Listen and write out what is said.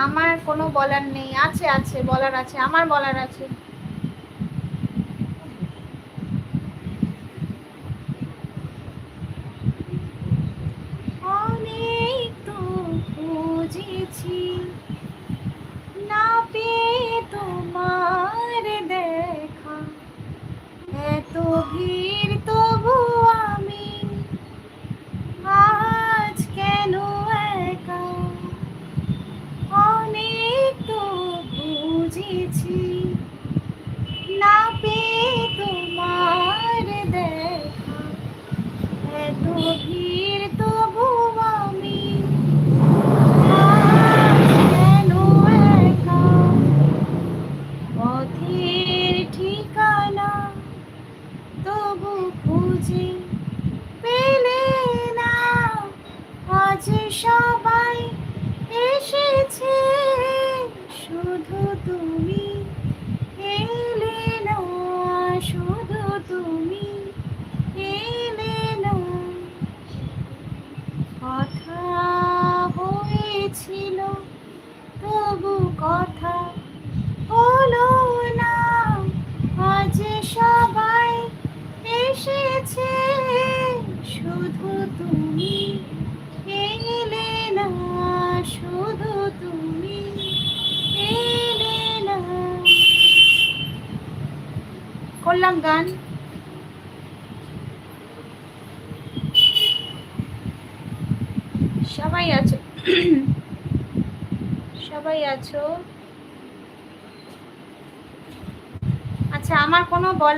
আমার কোনো বলার নেই। আছে আছে, বলার আছে, আমার বলার আছে। অনেক তো খুঁজেছি, না পেয়ে তোমার দেখা, এত ভিড় তবু আমি আজ কেন একা। অনেক তো বুঝেছি, না পেয়ে তোমার দেখা, এত ভিড় তবু আমি আজ কেন একা। পথের ঠিকানা তবু খুঁজে পেলে না, আজ সবাই এসেছে, শুধু তুমি এলে না, শুধু তুমি এলে না। কথা হয়েছিল তবু কথা হলো না, আজ সবাই এসেছে, শুধু তুমি এলে না, শুধু তুমি এলে না। করলাম গান। সবাই আছো? সবাই আছো? আচ্ছা, আমার কোনো বলার